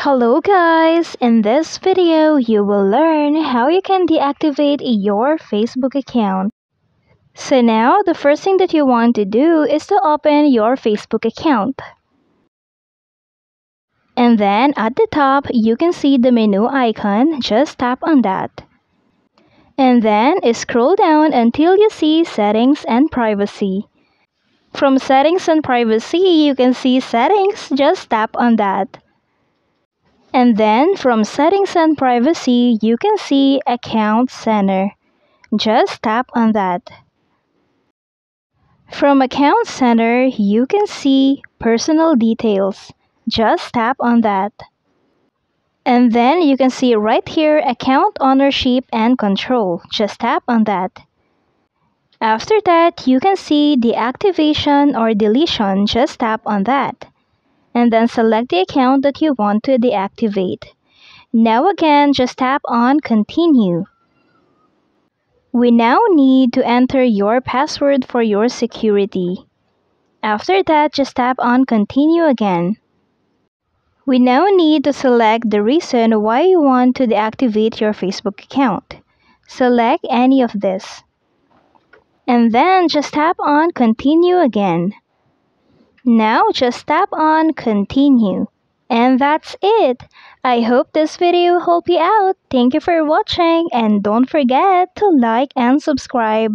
Hello guys! In this video, you will learn how you can deactivate your Facebook account. So now, the first thing that you want to do is to open your Facebook account. And then at the top, you can see the menu icon. Just tap on that. And then scroll down until you see Settings and Privacy. From Settings and Privacy, you can see Settings. Just tap on that. And then from Settings and Privacy, you can see Account Center. Just tap on that. From Account Center, you can see Personal Details. Just tap on that. And then you can see right here Account Ownership and Control. Just tap on that. After that, you can see Deactivation or Deletion. Just tap on that. And then select the account that you want to deactivate. Now again, just tap on Continue. We now need to enter your password for your security. After that, just tap on Continue again. We now need to select the reason why you want to deactivate your Facebook account. Select any of this. And then just tap on Continue again. Now just tap on Continue. And that's it. I hope this video helped you out. Thank you for watching and don't forget to like and subscribe.